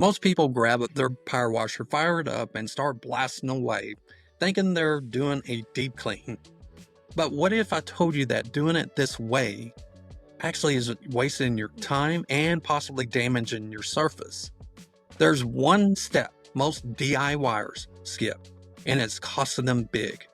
Most people grab their power washer, fire it up, and start blasting away, thinking they're doing a deep clean. But what if I told you that doing it this way actually is wasting your time and possibly damaging your surface? There's one step most DIYers skip, and it's costing them big.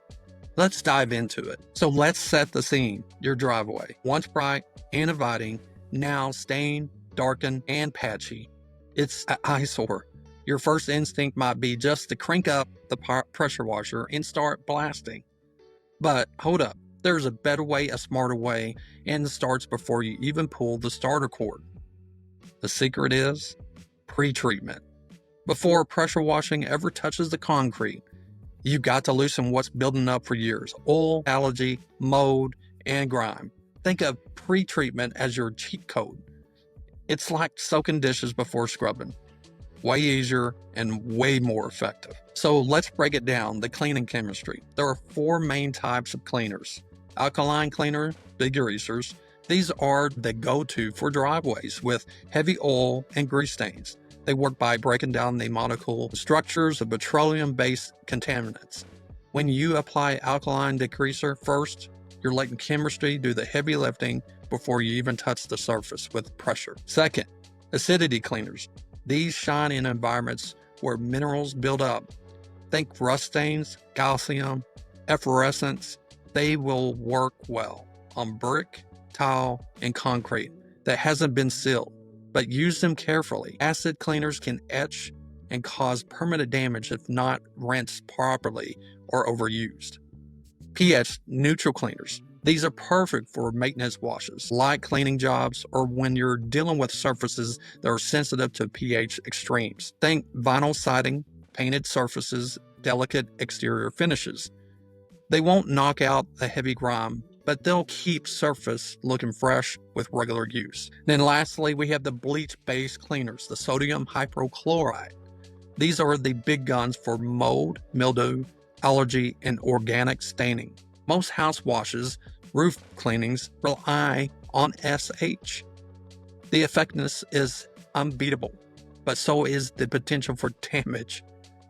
Let's dive into it. So let's set the scene. Your driveway, once bright and inviting, now stained, darkened, and patchy. It's an eyesore. Your first instinct might be just to crank up the pressure washer and start blasting. But hold up, there's a better way, a smarter way, and it starts before you even pull the starter cord. The secret is pre-treatment. Before pressure washing ever touches the concrete, you've got to loosen what's building up for years: oil, algae, mold, and grime. Think of pre-treatment as your cheat code. It's like soaking dishes before scrubbing. Way easier and way more effective. So let's break it down, the cleaning chemistry. There are 4 main types of cleaners. Alkaline cleaner, degreasers. These are the go-to for driveways with heavy oil and grease stains. They work by breaking down the molecule structures of petroleum-based contaminants. When you apply alkaline degreaser first, you're letting chemistry do the heavy lifting before you even touch the surface with pressure. Second, acidity cleaners. These shine in environments where minerals build up. Think rust stains, calcium, effervescence. They will work well on brick, tile, and concrete that hasn't been sealed, but use them carefully. Acid cleaners can etch and cause permanent damage if not rinsed properly or overused. pH neutral cleaners. These are perfect for maintenance washes, light cleaning jobs, or when you're dealing with surfaces that are sensitive to pH extremes. Think vinyl siding, painted surfaces, delicate exterior finishes. They won't knock out the heavy grime, but they'll keep surface looking fresh with regular use. Then lastly, we have the bleach-based cleaners, the sodium hypochlorite. These are the big guns for mold, mildew, allergy, and organic staining. Most house washes, roof cleanings rely on SH. The effectiveness is unbeatable, but so is the potential for damage.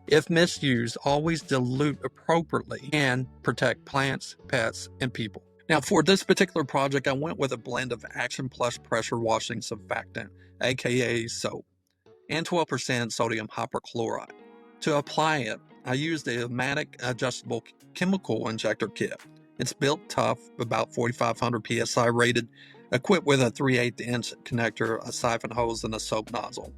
If misused, always dilute appropriately and protect plants, pets, and people. Now, for this particular project, I went with a blend of Action Plus pressure washing surfactant, aka soap, and 12% sodium hypochlorite. To apply it, I used the YAMATIC adjustable chemical injector kit. It's built tough, about 4,500 PSI rated, equipped with a 3/8 inch connector, a siphon hose, and a soap nozzle.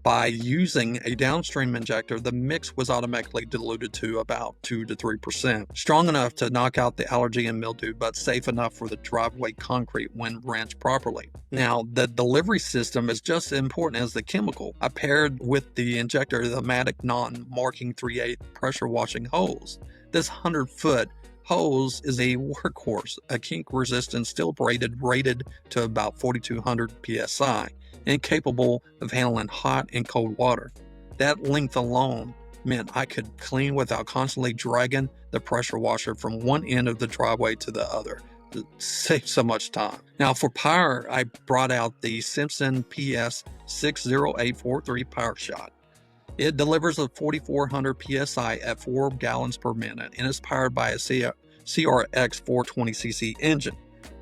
By using a downstream injector, the mix was automatically diluted to about 2 to 3%, strong enough to knock out the allergy and mildew, but safe enough for the driveway concrete when rinsed properly. Now, the delivery system is just as important as the chemical. I paired with the injector the YAMATIC non-marking 3/8 pressure washing hose. This 100-foot hose is a workhorse, a kink-resistant steel braided rated to about 4,200 PSI. And capable of handling hot and cold water. That length alone meant I could clean without constantly dragging the pressure washer from one end of the driveway to the other. To save so much time. Now for power, I brought out the SIMPSON PS60843 PowerShot. It delivers a 4,400 PSI at 4 gallons per minute and is powered by a CRX 420cc engine.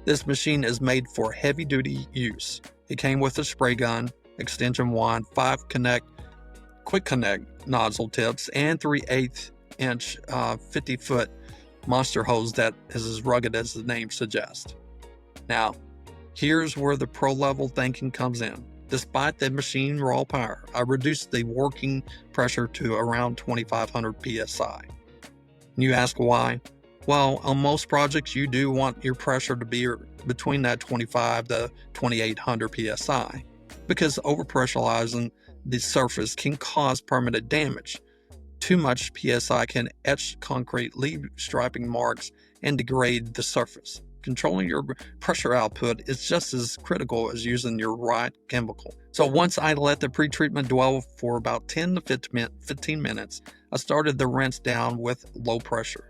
This machine is made for heavy-duty use. It came with a spray gun, extension wand, 5 quick connect nozzle tips, and 3/8 inch 50-foot monster hose that is as rugged as the name suggests. Now, here's where the pro-level thinking comes in. Despite the machine raw power, I reduced the working pressure to around 2,500 PSI. You ask why? Well, on most projects, you do want your pressure to be between that 25 to 2,800 PSI because overpressurizing the surface can cause permanent damage. Too much PSI can etch concrete, leave striping marks, and degrade the surface. Controlling your pressure output is just as critical as using your right chemical. So once I let the pre-treatment dwell for about 10 to 15 minutes, I started the rinse down with low pressure.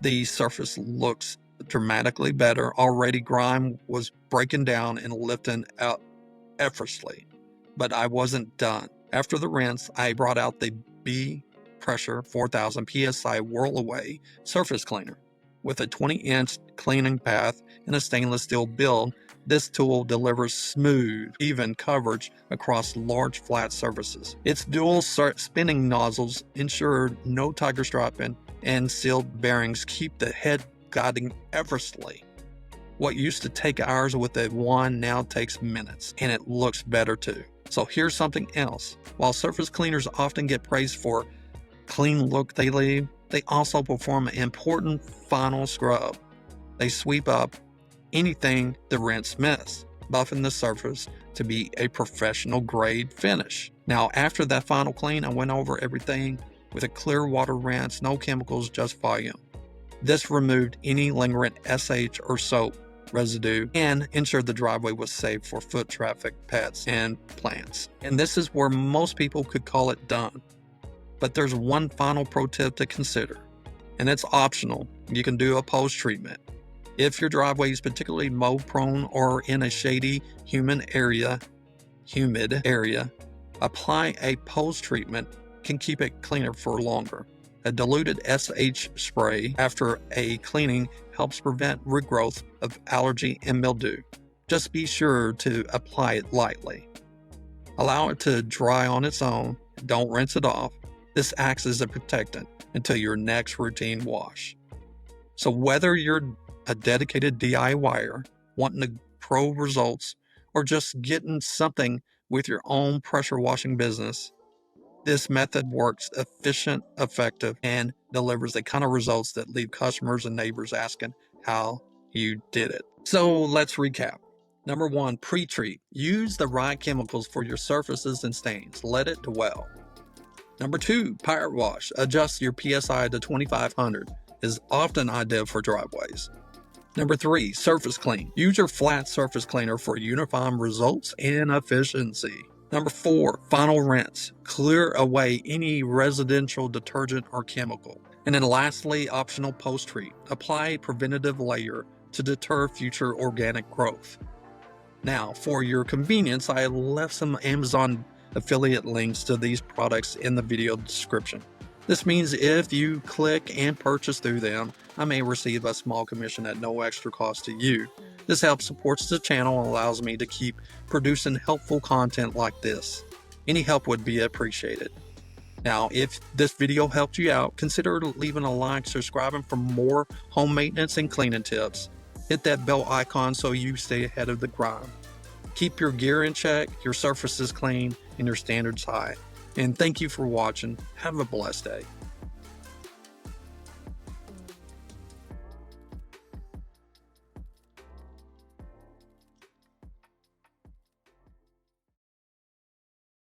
The surface looks dramatically better. Already grime was breaking down and lifting out effortlessly. But I wasn't done. After the rinse, I brought out the B Pressure 4000 PSI Whirl-A-Way surface cleaner. With a 20-inch cleaning path and a stainless steel build, this tool delivers smooth, even coverage across large flat surfaces. Its dual spinning nozzles ensure no tiger striping, and sealed bearings keep the head guiding effortlessly. What used to take hours with a wand now takes minutes, and it looks better too. So here's something else. While surface cleaners often get praised for clean look they leave, they also perform an important final scrub. They sweep up anything the rinse missed, buffing the surface to be a professional grade finish. Now, after that final clean, I went over everything with a clear water rinse, no chemicals, just volume. This removed any lingering SH or soap residue and ensured the driveway was safe for foot traffic, pets, and plants. And this is where most people could call it done. But there's one final pro tip to consider, and it's optional. You can do a post-treatment. If your driveway is particularly mold prone or in a shady, humid area, apply a post-treatment can keep it cleaner for longer. A diluted SH spray after a cleaning helps prevent regrowth of allergy and mildew. Just be sure to apply it lightly. Allow it to dry on its own. Don't rinse it off. This acts as a protectant until your next routine wash. So whether you're a dedicated DIYer, wanting to pro results, or just getting something with your own pressure washing business, this method works efficient, effective, and delivers the kind of results that leave customers and neighbors asking how you did it. So let's recap. Number 1, pre-treat. Use the right chemicals for your surfaces and stains. Let it dwell. Number 2, pirate wash. Adjust your PSI to 2500 is often ideal for driveways. Number 3, surface clean. Use your flat surface cleaner for uniform results and efficiency. Number 4, final rinse. Clear away any residential detergent or chemical. And then lastly, optional post-treat. Apply a preventative layer to deter future organic growth. Now, for your convenience, I left some Amazon affiliate links to these products in the video description. This means if you click and purchase through them, I may receive a small commission at no extra cost to you. This helps support the channel and allows me to keep producing helpful content like this. Any help would be appreciated. Now, if this video helped you out, consider leaving a like, subscribing for more home maintenance and cleaning tips. Hit that bell icon so you stay ahead of the grind. Keep your gear in check, your surfaces clean, and your standards high. And thank you for watching. Have a blessed day.